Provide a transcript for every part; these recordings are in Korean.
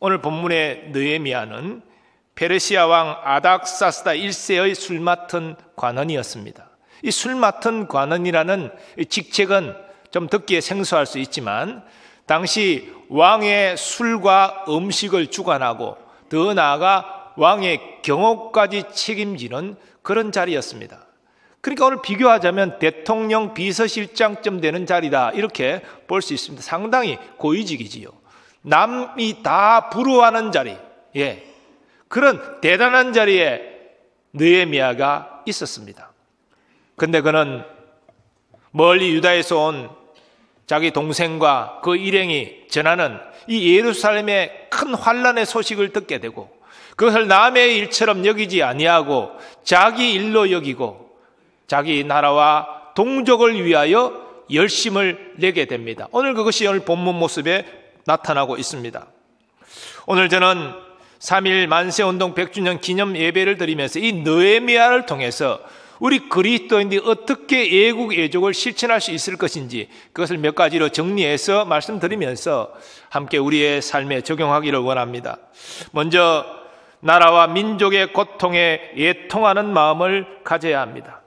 오늘 본문의 느헤미야는 페르시아 왕 아닥사스다 1세의 술 맡은 관원이었습니다. 이 술 맡은 관원이라는 직책은 좀 듣기에 생소할 수 있지만 당시 왕의 술과 음식을 주관하고 더 나아가 왕의 경호까지 책임지는 그런 자리였습니다. 그러니까 오늘 비교하자면 대통령 비서실장쯤 되는 자리다 이렇게 볼 수 있습니다. 상당히 고위직이지요. 남이 다 부러워하는 자리, 그런 대단한 자리에 느헤미야가 있었습니다. 근데 그는 멀리 유다에서 온 자기 동생과 그 일행이 전하는 이 예루살렘의 큰 환란의 소식을 듣게 되고 그것을 남의 일처럼 여기지 아니하고 자기 일로 여기고 자기 나라와 동족을 위하여 열심을 내게 됩니다. 오늘 그것이 오늘 본문 모습에 나타나고 있습니다. 오늘 저는 3.1 만세운동 100주년 기념 예배를 드리면서 이 느헤미야를 통해서 우리 그리스도인들이 어떻게 애국 애족을 실천할 수 있을 것인지 그것을 몇 가지로 정리해서 말씀드리면서 함께 우리의 삶에 적용하기를 원합니다. 먼저 나라와 민족의 고통에 애통하는 마음을 가져야 합니다.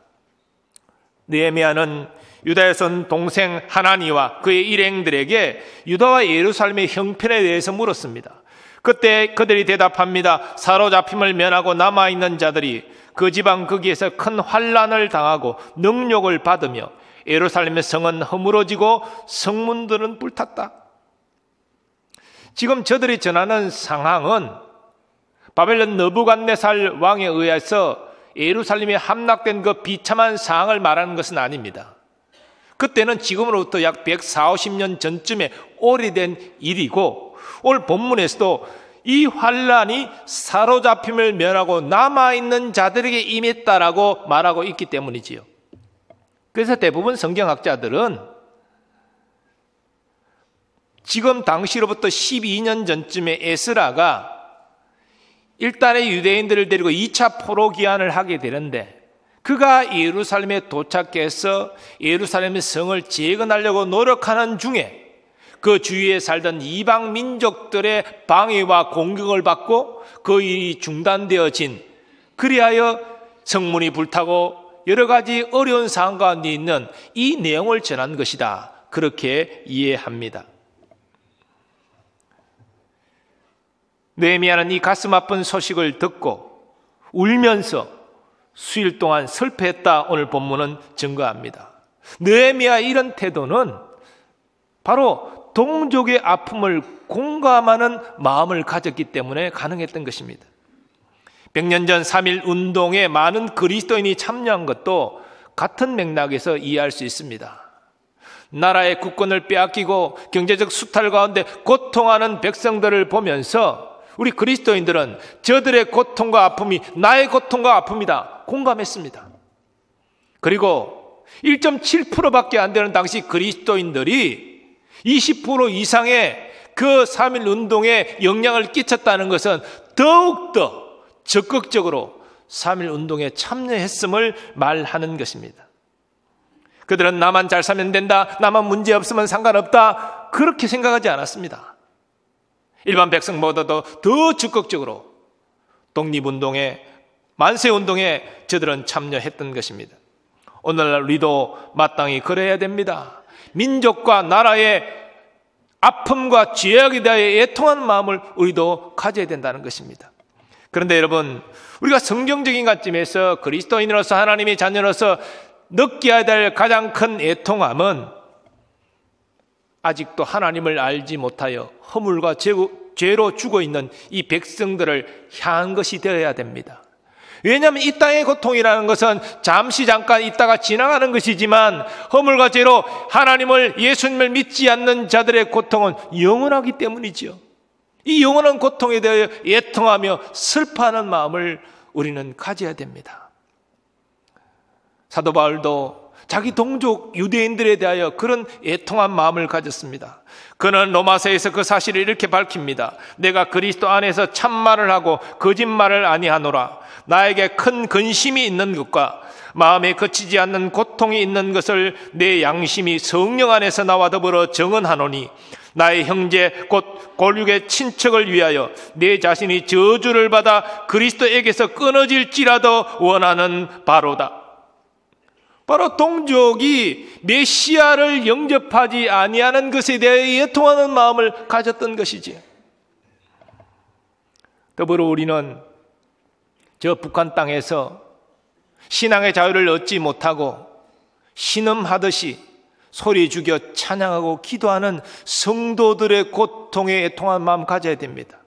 느헤미야는 유다에서 온 동생 하나니와 그의 일행들에게 유다와 예루살렘의 형편에 대해서 물었습니다. 그때 그들이 대답합니다. 사로잡힘을 면하고 남아있는 자들이 그 지방 거기에서 큰 환난을 당하고 능욕을 받으며 예루살렘의 성은 허물어지고 성문들은 불탔다. 지금 저들이 전하는 상황은 바벨론 느부갓네살 왕에 의해서 예루살렘에 함락된 그 비참한 상황을 말하는 것은 아닙니다. 그때는 지금으로부터 약 140~50년 전쯤에 오래된 일이고 오늘 본문에서도 이 환란이 사로잡힘을 면하고 남아있는 자들에게 임했다라고 말하고 있기 때문이지요. 그래서 대부분 성경학자들은 지금 당시로부터 12년 전쯤에 에스라가 일단의 유대인들을 데리고 2차 포로 귀환을 하게 되는데 그가 예루살렘에 도착해서 예루살렘의 성을 재건하려고 노력하는 중에 그 주위에 살던 이방 민족들의 방해와 공격을 받고 그 일이 중단되어진 그리하여 성문이 불타고 여러 가지 어려운 상황 가운데 있는 이 내용을 전한 것이다. 그렇게 이해합니다. 느헤미야는 이 가슴 아픈 소식을 듣고 울면서 수일 동안 슬퍼했다. 오늘 본문은 증거합니다. 느헤미야의 이런 태도는 바로 동족의 아픔을 공감하는 마음을 가졌기 때문에 가능했던 것입니다. 100년 전 3.1 운동에 많은 그리스도인이 참여한 것도 같은 맥락에서 이해할 수 있습니다. 나라의 국권을 빼앗기고 경제적 수탈 가운데 고통하는 백성들을 보면서 우리 그리스도인들은 저들의 고통과 아픔이 나의 고통과 아픔이다 공감했습니다. 그리고 1.7%밖에 안 되는 당시 그리스도인들이 20% 이상의 그 3.1 운동에 영향을 끼쳤다는 것은 더욱더 적극적으로 3.1 운동에 참여했음을 말하는 것입니다. 그들은 나만 잘 살면 된다, 나만 문제 없으면 상관없다 그렇게 생각하지 않았습니다. 일반 백성보다도 더 적극적으로 독립운동에 만세운동에 저들은 참여했던 것입니다. 오늘날 우리도 마땅히 그래야 됩니다. 민족과 나라의 아픔과 죄악에 대하여 애통하는 마음을 우리도 가져야 된다는 것입니다. 그런데 여러분, 우리가 성경적인 관점에서 그리스도인으로서 하나님의 자녀로서 느껴야 될 가장 큰 애통함은 아직도 하나님을 알지 못하여 허물과 죄로 죽어있는 이 백성들을 향한 것이 되어야 됩니다. 왜냐하면 이 땅의 고통이라는 것은 잠시 잠깐 있다가 지나가는 것이지만 허물과 죄로 하나님을 예수님을 믿지 않는 자들의 고통은 영원하기 때문이지요. 이 영원한 고통에 대하여 애통하며 슬퍼하는 마음을 우리는 가져야 됩니다. 사도 바울도 자기 동족 유대인들에 대하여 그런 애통한 마음을 가졌습니다. 그는 로마서에서 그 사실을 이렇게 밝힙니다. 내가 그리스도 안에서 참말을 하고 거짓말을 아니하노라. 나에게 큰 근심이 있는 것과 마음에 그치지 않는 고통이 있는 것을 내 양심이 성령 안에서 나와 더불어 증언하노니 나의 형제 곧 골육의 친척을 위하여 내 자신이 저주를 받아 그리스도에게서 끊어질지라도 원하는 바로다. 바로 동족이 메시아를 영접하지 아니하는 것에 대해 애통하는 마음을 가졌던 것이지. 더불어 우리는 저 북한 땅에서 신앙의 자유를 얻지 못하고 신음하듯이 소리 죽여 찬양하고 기도하는 성도들의 고통에 애통한 마음 가져야 됩니다.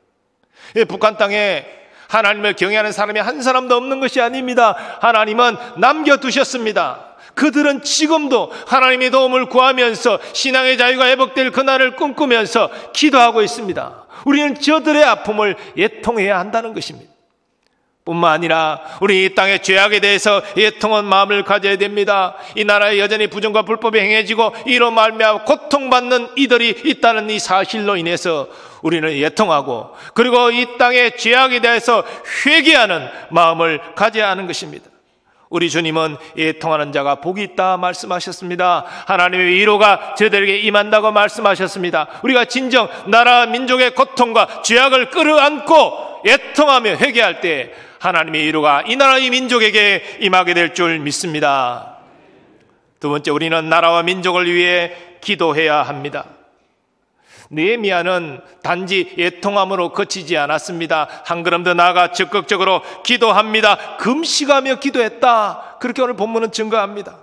북한 땅에 하나님을 경외하는 사람이 한 사람도 없는 것이 아닙니다. 하나님은 남겨두셨습니다. 그들은 지금도 하나님의 도움을 구하면서 신앙의 자유가 회복될 그날을 꿈꾸면서 기도하고 있습니다. 우리는 저들의 아픔을 애통해야 한다는 것입니다. 뿐만 아니라 우리 이 땅의 죄악에 대해서 애통한 마음을 가져야 됩니다. 이 나라에 여전히 부정과 불법이 행해지고 이로 말미암아 고통받는 이들이 있다는 이 사실로 인해서 우리는 애통하고, 그리고 이 땅의 죄악에 대해서 회개하는 마음을 가져야 하는 것입니다. 우리 주님은 애통하는 자가 복이 있다 말씀하셨습니다. 하나님의 위로가 저들에게 임한다고 말씀하셨습니다. 우리가 진정 나라 민족의 고통과 죄악을 끌어안고 애통하며 회개할 때 하나님의 위로가 이 나라 이 민족에게 임하게 될 줄 믿습니다. 두 번째, 우리는 나라와 민족을 위해 기도해야 합니다. 느헤미야는 단지 애통함으로 그치지 않았습니다. 한 걸음 더 나아가 적극적으로 기도합니다. 금식하며 기도했다. 그렇게 오늘 본문은 증거합니다.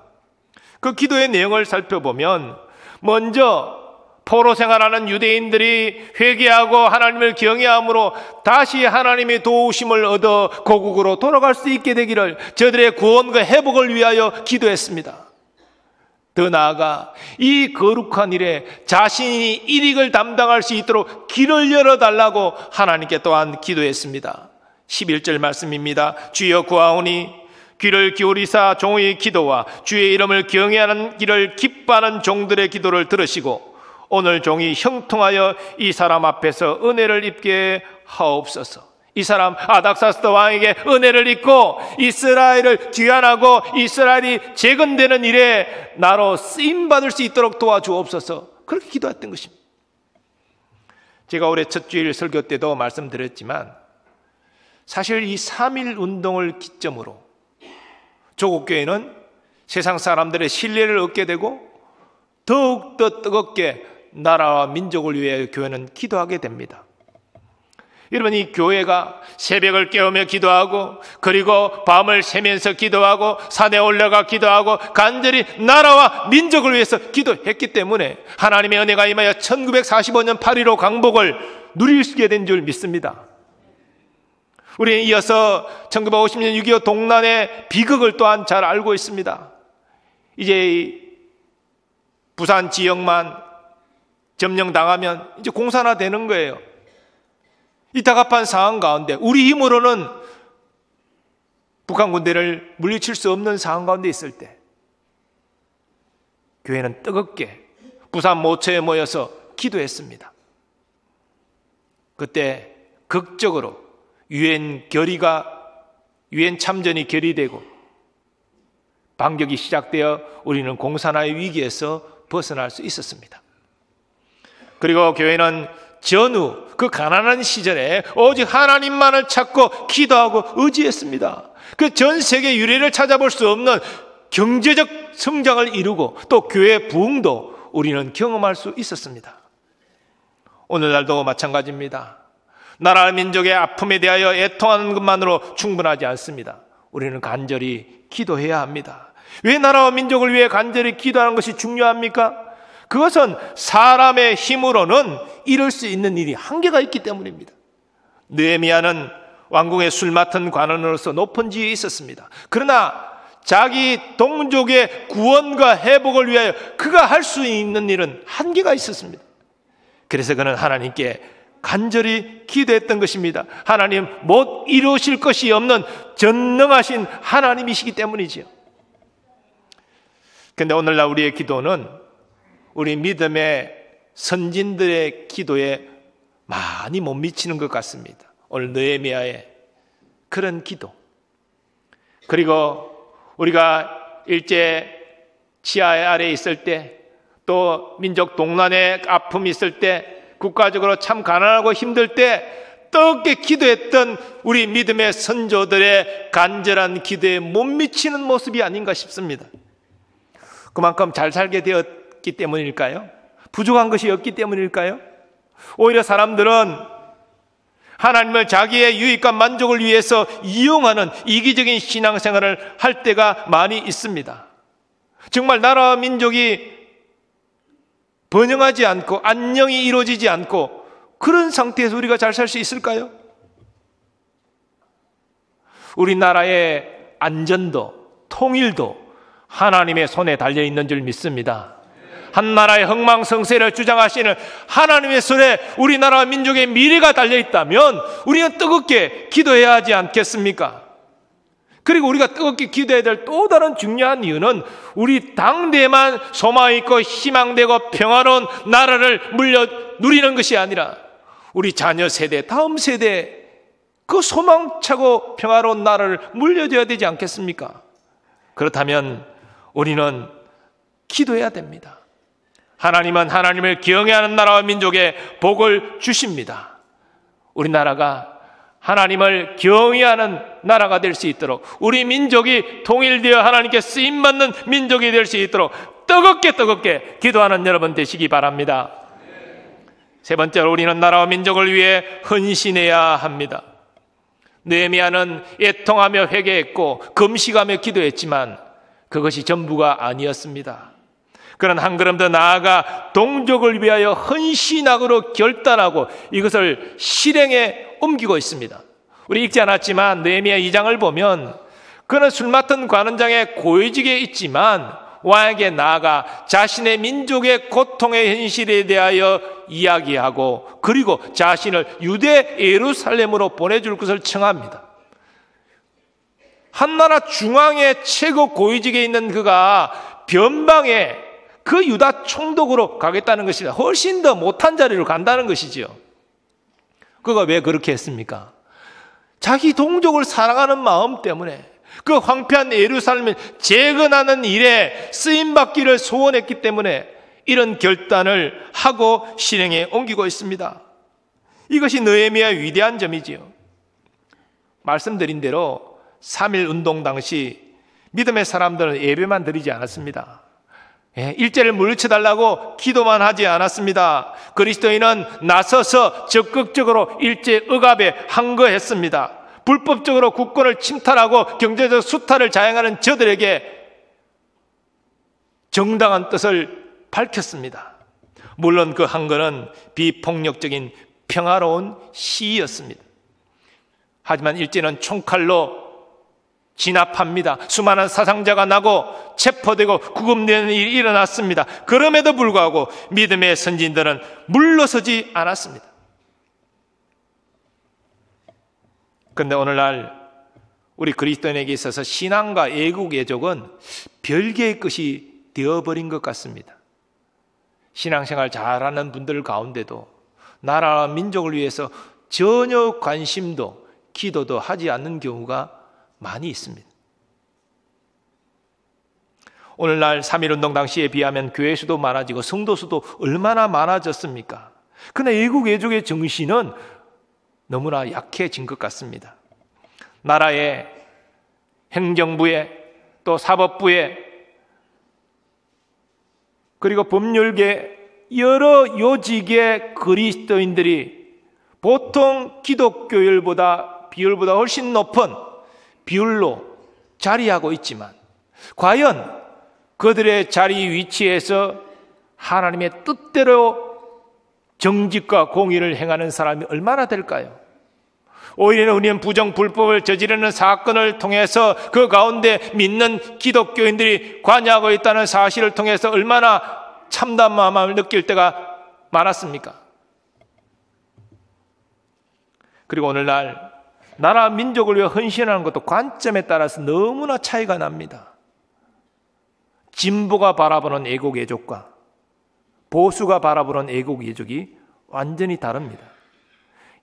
그 기도의 내용을 살펴보면, 먼저 포로 생활하는 유대인들이 회개하고 하나님을 경외함으로 다시 하나님의 도우심을 얻어 고국으로 돌아갈 수 있게 되기를, 저들의 구원과 회복을 위하여 기도했습니다. 더 나아가 이 거룩한 일에 자신이 일익을 담당할 수 있도록 길을 열어달라고 하나님께 또한 기도했습니다. 11절 말씀입니다. 주여 구하오니 귀를 기울이사 종의 기도와 주의 이름을 경외하는 길을 기뻐하는 종들의 기도를 들으시고 오늘 종이 형통하여 이 사람 앞에서 은혜를 입게 하옵소서. 이 사람 아닥사스다 왕에게 은혜를 입고 이스라엘을 귀환하고 이스라엘이 재건되는 일에 나로 쓰임받을 수 있도록 도와주옵소서. 그렇게 기도했던 것입니다. 제가 올해 첫 주일 설교 때도 말씀드렸지만, 사실 이 3.1 운동을 기점으로 조국교회는 세상 사람들의 신뢰를 얻게 되고 더욱더 뜨겁게 나라와 민족을 위해 교회는 기도하게 됩니다. 여러분, 이 교회가 새벽을 깨우며 기도하고, 그리고 밤을 새면서 기도하고, 산에 올라가 기도하고, 간절히 나라와 민족을 위해서 기도했기 때문에 하나님의 은혜가 임하여 1945년 8.15 강복을 누릴 수 있게 된 줄 믿습니다. 우리는 이어서 1950년 6.25 동란의 비극을 또한 잘 알고 있습니다. 이제 부산 지역만 점령당하면 이제 공산화 되는 거예요. 이 다급한 상황 가운데 우리 힘으로는 북한 군대를 물리칠 수 없는 상황 가운데 있을 때 교회는 뜨겁게 부산 모처에 모여서 기도했습니다. 그때 극적으로 유엔 참전이 결의되고 반격이 시작되어 우리는 공산화의 위기에서 벗어날 수 있었습니다. 그리고 교회는 전후 그 가난한 시절에 오직 하나님만을 찾고 기도하고 의지했습니다. 그 전 세계 유례를 찾아볼 수 없는 경제적 성장을 이루고 또 교회의 부흥도 우리는 경험할 수 있었습니다. 오늘날도 마찬가지입니다. 나라 민족의 아픔에 대하여 애통하는 것만으로 충분하지 않습니다. 우리는 간절히 기도해야 합니다. 왜 나라와 민족을 위해 간절히 기도하는 것이 중요합니까? 그것은 사람의 힘으로는 이룰 수 있는 일이 한계가 있기 때문입니다. 느헤미야는 왕궁의 술 맡은 관원으로서 높은 지위에 있었습니다. 그러나 자기 동족의 구원과 회복을 위하여 그가 할 수 있는 일은 한계가 있었습니다. 그래서 그는 하나님께 간절히 기도했던 것입니다. 하나님, 못 이루실 것이 없는 전능하신 하나님이시기 때문이지요. 그런데 오늘날 우리의 기도는 우리 믿음의 선진들의 기도에 많이 못 미치는 것 같습니다. 오늘 느헤미야의 그런 기도, 그리고 우리가 일제 치하 아래에 있을 때 또 민족 동란의 아픔이 있을 때, 국가적으로 참 가난하고 힘들 때 뜨겁게 기도했던 우리 믿음의 선조들의 간절한 기도에 못 미치는 모습이 아닌가 싶습니다. 그만큼 잘 살게 되었기 때문일까요? 부족한 것이 없기 때문일까요? 오히려 사람들은 하나님을 자기의 유익과 만족을 위해서 이용하는 이기적인 신앙생활을 할 때가 많이 있습니다. 정말 나라와 민족이 번영하지 않고 안녕이 이루어지지 않고 그런 상태에서 우리가 잘 살 수 있을까요? 우리나라의 안전도, 통일도 하나님의 손에 달려있는 줄 믿습니다. 한 나라의 흥망성쇠를 주장하시는 하나님의 손에 우리나라 민족의 미래가 달려있다면 우리는 뜨겁게 기도해야 하지 않겠습니까? 그리고 우리가 뜨겁게 기도해야 될 또 다른 중요한 이유는 우리 당대만 소망있고 희망되고 평화로운 나라를 누리는 것이 아니라 우리 자녀 세대, 다음 세대 그 소망차고 평화로운 나라를 물려줘야 되지 않겠습니까? 그렇다면 우리는 기도해야 됩니다. 하나님은 하나님을 경외하는 나라와 민족에 복을 주십니다. 우리나라가 하나님을 경외하는 나라가 될 수 있도록, 우리 민족이 통일되어 하나님께 쓰임받는 민족이 될 수 있도록 뜨겁게 기도하는 여러분 되시기 바랍니다. 세 번째로 우리는 나라와 민족을 위해 헌신해야 합니다. 느헤미야는 애통하며 회개했고 금식하며 기도했지만 그것이 전부가 아니었습니다. 그는 한 걸음 더 나아가 동족을 위하여 헌신하기로 결단하고 이것을 실행에 옮기고 있습니다. 우리 읽지 않았지만 느헤미야 2장을 보면 그는 술 맡은 관원장의 고위직에 있지만 왕에게 나아가 자신의 민족의 고통의 현실에 대하여 이야기하고 그리고 자신을 유대 예루살렘으로 보내줄 것을 청합니다. 한나라 중앙의 최고 고위직에 있는 그가 변방에 그 유다 총독으로 가겠다는 것이다. 훨씬 더 못한 자리로 간다는 것이지요. 그가 왜 그렇게 했습니까? 자기 동족을 사랑하는 마음 때문에 그 황폐한 예루살렘을 재건하는 일에 쓰임받기를 소원했기 때문에 이런 결단을 하고 실행에 옮기고 있습니다. 이것이 느헤미야의 위대한 점이지요. 말씀드린 대로 3.1 운동 당시 믿음의 사람들은 예배만 드리지 않았습니다. 일제를 물리쳐달라고 기도만 하지 않았습니다. 그리스도인은 나서서 적극적으로 일제 억압에 항거했습니다. 불법적으로 국권을 침탈하고 경제적 수탈을 자행하는 저들에게 정당한 뜻을 밝혔습니다. 물론 그 항거는 비폭력적인 평화로운 시위였습니다. 하지만 일제는 총칼로 진압합니다. 수많은 사상자가 나고 체포되고 구금되는 일이 일어났습니다. 그럼에도 불구하고 믿음의 선진들은 물러서지 않았습니다. 그런데 오늘날 우리 그리스도인에게 있어서 신앙과 애국 애족은 별개의 것이 되어버린 것 같습니다. 신앙생활 잘하는 분들 가운데도 나라와 민족을 위해서 전혀 관심도 기도도 하지 않는 경우가 많이 있습니다. 오늘날 3.1운동 당시에 비하면 교회 수도 많아지고 성도 수도 얼마나 많아졌습니까? 그러나 애국 애족의 정신은 너무나 약해진 것 같습니다. 나라의 행정부에 또 사법부에 그리고 법률계 여러 요직의 그리스도인들이 보통 기독교율보다 비율보다 훨씬 높은 비율로 자리하고 있지만 과연 그들의 자리 위치에서 하나님의 뜻대로 정직과 공의를 행하는 사람이 얼마나 될까요? 오히려 우리는 부정불법을 저지르는 사건을 통해서 그 가운데 믿는 기독교인들이 관여하고 있다는 사실을 통해서 얼마나 참담함을 느낄 때가 많았습니까? 그리고 오늘날 나라 민족을 위해 헌신하는 것도 관점에 따라서 너무나 차이가 납니다. 진보가 바라보는 애국 애족과 보수가 바라보는 애국 애족이 완전히 다릅니다.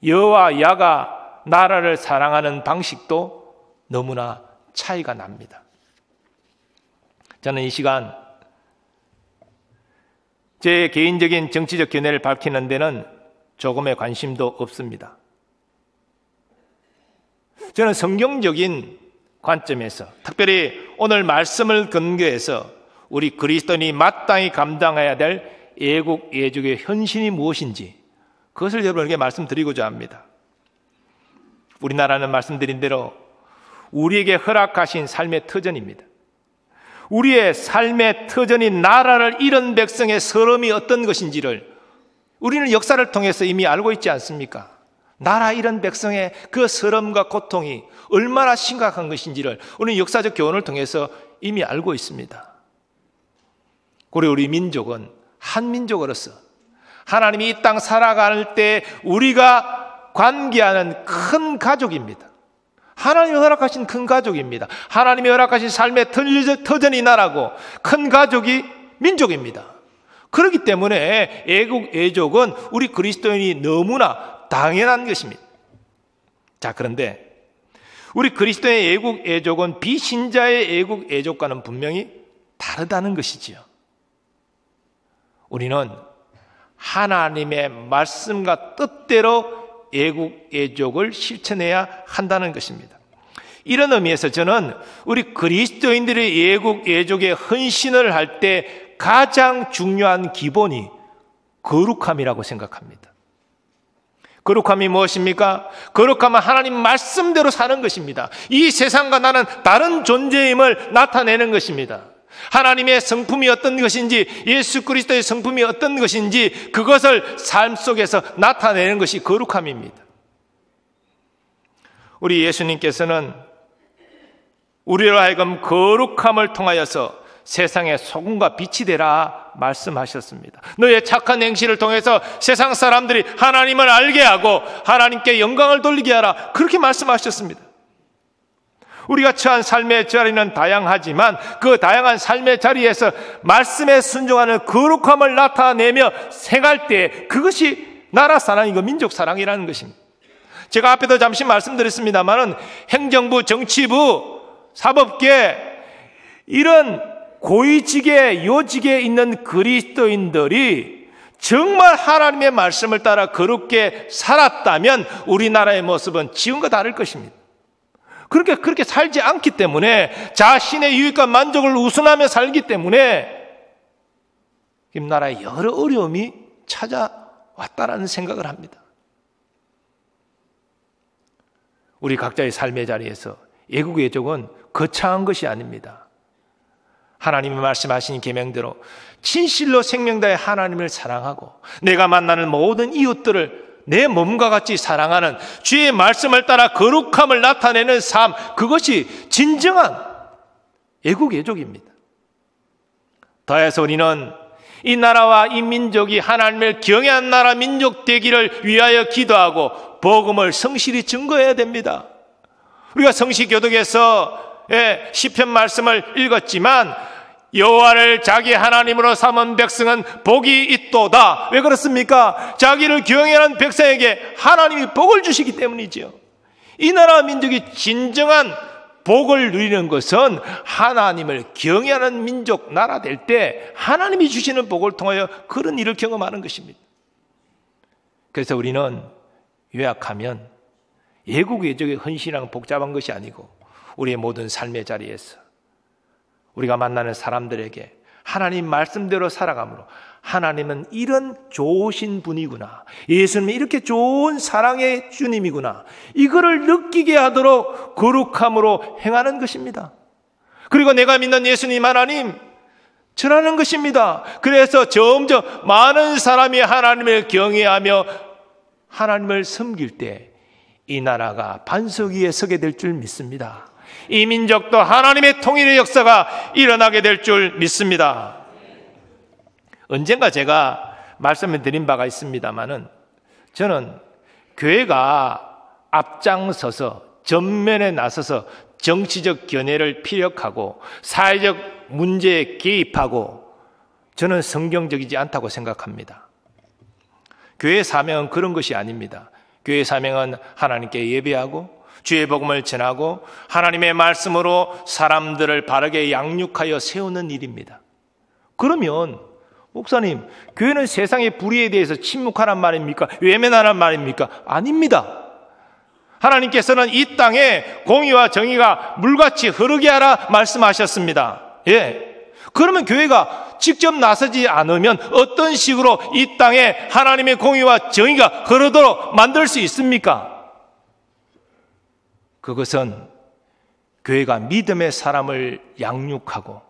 여와 야가 나라를 사랑하는 방식도 너무나 차이가 납니다. 저는 이 시간 제 개인적인 정치적 견해를 밝히는 데는 조금의 관심도 없습니다. 저는 성경적인 관점에서, 특별히 오늘 말씀을 근거해서 우리 그리스도인이 마땅히 감당해야 될 애국 애족의 현신이 무엇인지 그것을 여러분에게 말씀드리고자 합니다. 우리나라는 말씀드린 대로 우리에게 허락하신 삶의 터전입니다. 우리의 삶의 터전인 나라를 잃은 백성의 서름이 어떤 것인지를 우리는 역사를 통해서 이미 알고 있지 않습니까? 나라 잃은 백성의 그 서름과 고통이 얼마나 심각한 것인지를 우리는 역사적 교훈을 통해서 이미 알고 있습니다. 그리고 우리 민족은 한 민족으로서 하나님이 이 땅 살아갈 때 우리가 관계하는 큰 가족입니다. 하나님이 허락하신 큰 가족입니다. 하나님이 허락하신 삶의 터전이 나라고 큰 가족이 민족입니다. 그렇기 때문에 애국 애족은 우리 그리스도인이 너무나 당연한 것입니다. 자, 그런데 우리 그리스도의 애국 애족은 비신자의 애국 애족과는 분명히 다르다는 것이지요. 우리는 하나님의 말씀과 뜻대로 애국 애족을 실천해야 한다는 것입니다. 이런 의미에서 저는 우리 그리스도인들의 애국 애족의 헌신을 할 때 가장 중요한 기본이 거룩함이라고 생각합니다. 거룩함이 무엇입니까? 거룩함은 하나님 말씀대로 사는 것입니다. 이 세상과 나는 다른 존재임을 나타내는 것입니다. 하나님의 성품이 어떤 것인지, 예수 그리스도의 성품이 어떤 것인지 그것을 삶 속에서 나타내는 것이 거룩함입니다. 우리 예수님께서는 우리로 하여금 거룩함을 통하여서 세상의 소금과 빛이 되라 말씀하셨습니다. 너의 착한 행실을 통해서 세상 사람들이 하나님을 알게 하고 하나님께 영광을 돌리게 하라, 그렇게 말씀하셨습니다. 우리가 처한 삶의 자리는 다양하지만 그 다양한 삶의 자리에서 말씀에 순종하는 거룩함을 나타내며 생활 때 그것이 나라 사랑이고 민족 사랑이라는 것입니다. 제가 앞에도 잠시 말씀드렸습니다만 행정부, 정치부, 사법계 이런 고위직에 요직에 있는 그리스도인들이 정말 하나님의 말씀을 따라 거룩게 살았다면 우리나라의 모습은 지금과 다를 것입니다. 그렇게 살지 않기 때문에 자신의 유익과 만족을 우선하며 살기 때문에 이 나라에 여러 어려움이 찾아왔다라는 생각을 합니다. 우리 각자의 삶의 자리에서 애국 애족은 거창한 것이 아닙니다. 하나님이 말씀하신 계명대로 진실로 생명 다해 하나님을 사랑하고 내가 만나는 모든 이웃들을 내 몸과 같이 사랑하는 주의 말씀을 따라 거룩함을 나타내는 삶, 그것이 진정한 애국 애족입니다. 더해서 우리는 이 나라와 이 민족이 하나님을 경외한 나라 민족 되기를 위하여 기도하고 복음을 성실히 증거해야 됩니다. 우리가 성시교독에서 시편 말씀을 읽었지만 여호와를 자기 하나님으로 삼은 백성은 복이 있도다. 왜 그렇습니까? 자기를 경외하는 백성에게 하나님이 복을 주시기 때문이죠. 이 나라 민족이 진정한 복을 누리는 것은 하나님을 경외하는 민족 나라 될 때 하나님이 주시는 복을 통하여 그런 일을 경험하는 것입니다. 그래서 우리는 요약하면 애국 애족의 헌신이란 복잡한 것이 아니고 우리의 모든 삶의 자리에서 우리가 만나는 사람들에게 하나님 말씀대로 살아가므로 하나님은 이런 좋으신 분이구나, 예수님은 이렇게 좋은 사랑의 주님이구나, 이거를 느끼게 하도록 거룩함으로 행하는 것입니다. 그리고 내가 믿는 예수님 하나님 전하는 것입니다. 그래서 점점 많은 사람이 하나님을 경외하며 하나님을 섬길 때 이 나라가 반석 위에 서게 될 줄 믿습니다. 이 민족도 하나님의 통일의 역사가 일어나게 될 줄 믿습니다. 언젠가 제가 말씀을 드린 바가 있습니다만은 저는 교회가 앞장서서 전면에 나서서 정치적 견해를 피력하고 사회적 문제에 개입하고 저는 성경적이지 않다고 생각합니다. 교회의 사명은 그런 것이 아닙니다. 교회의 사명은 하나님께 예배하고 주의 복음을 전하고 하나님의 말씀으로 사람들을 바르게 양육하여 세우는 일입니다. 그러면 목사님, 교회는 세상의 불의에 대해서 침묵하란 말입니까? 외면하란 말입니까? 아닙니다. 하나님께서는 이 땅에 공의와 정의가 물같이 흐르게 하라 말씀하셨습니다. 그러면 교회가 직접 나서지 않으면 어떤 식으로 이 땅에 하나님의 공의와 정의가 흐르도록 만들 수 있습니까? 그것은 교회가 믿음의 사람을 양육하고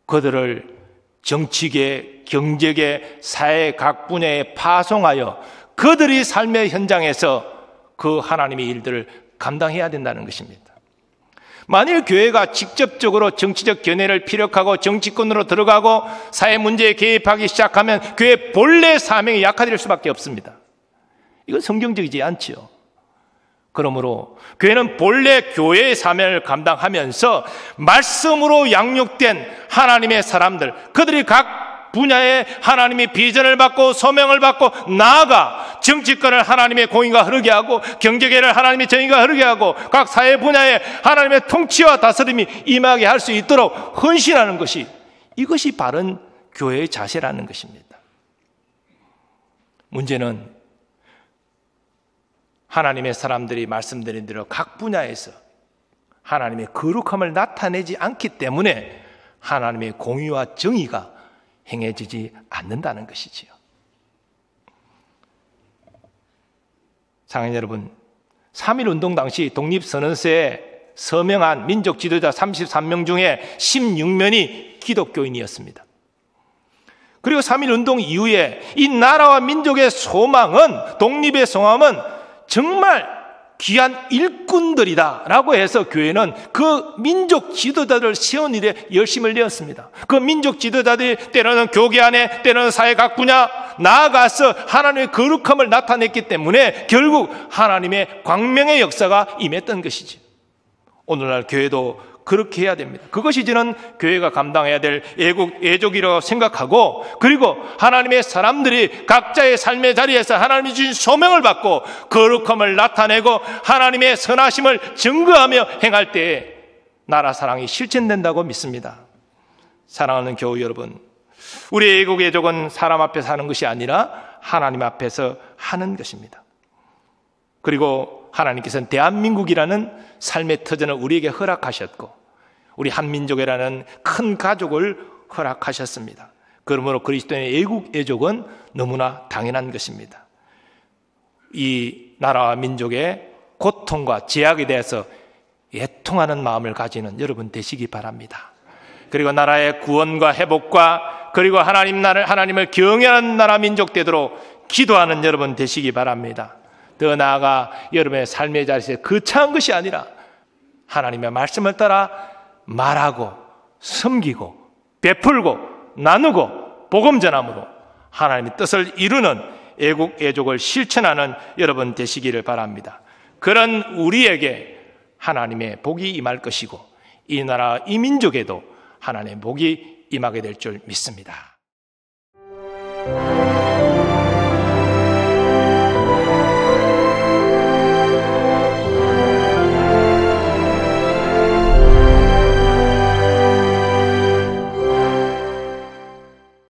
그들을 정치계, 경제계, 사회 각 분야에 파송하여 그들이 삶의 현장에서 그 하나님의 일들을 감당해야 된다는 것입니다. 만일 교회가 직접적으로 정치적 견해를 피력하고 정치권으로 들어가고 사회 문제에 개입하기 시작하면 교회의 본래 사명이 약화될 수밖에 없습니다. 이건 성경적이지 않지요. 그러므로 교회는 본래 교회의 사명을 감당하면서 말씀으로 양육된 하나님의 사람들, 그들이 각 분야에 하나님의 비전을 받고 소명을 받고 나아가 정치권을 하나님의 공의가 흐르게 하고 경제계를 하나님의 정의가 흐르게 하고 각 사회 분야에 하나님의 통치와 다스림이 임하게 할 수 있도록 헌신하는 것이, 이것이 바른 교회의 자세라는 것입니다. 문제는 하나님의 사람들이 말씀드린 대로 각 분야에서 하나님의 거룩함을 나타내지 않기 때문에 하나님의 공의와 정의가 행해지지 않는다는 것이지요. 사랑하는 여러분, 3.1운동 당시 독립선언서에 서명한 민족 지도자 33명 중에 16명이 기독교인이었습니다. 그리고 3.1운동 이후에 이 나라와 민족의 소망은, 독립의 소망은 정말 귀한 일꾼들이다라고 해서 교회는 그 민족 지도자들을 세운 일에 열심을 내었습니다. 그 민족 지도자들이 때로는 교계 안에, 때로는 사회 각 분야 나아가서 하나님의 거룩함을 나타냈기 때문에 결국 하나님의 광명의 역사가 임했던 것이지. 오늘날 교회도 그렇게 해야 됩니다. 그것이 저는 교회가 감당해야 될 애족이라고 생각하고, 그리고 하나님의 사람들이 각자의 삶의 자리에서 하나님이 주신 소명을 받고 거룩함을 나타내고 하나님의 선하심을 증거하며 행할 때에 나라 사랑이 실천된다고 믿습니다. 사랑하는 교우 여러분, 우리의 애국 애족은 사람 앞에서 하는 것이 아니라 하나님 앞에서 하는 것입니다. 그리고 하나님께서는 대한민국이라는 삶의 터전을 우리에게 허락하셨고 우리 한민족이라는 큰 가족을 허락하셨습니다. 그러므로 그리스도인의 애국 애족은 너무나 당연한 것입니다. 이 나라와 민족의 고통과 제약에 대해서 애통하는 마음을 가지는 여러분 되시기 바랍니다. 그리고 나라의 구원과 회복과 그리고 하나님을 경외하는 나라 민족 되도록 기도하는 여러분 되시기 바랍니다. 더 나아가 여러분의 삶의 자리에서 거창한 것이 아니라 하나님의 말씀을 따라 말하고 섬기고 베풀고 나누고 복음 전함으로 하나님의 뜻을 이루는 애국 애족을 실천하는 여러분 되시기를 바랍니다. 그런 우리에게 하나님의 복이 임할 것이고 이 나라 이 민족에도 하나님의 복이 임하게 될 줄 믿습니다.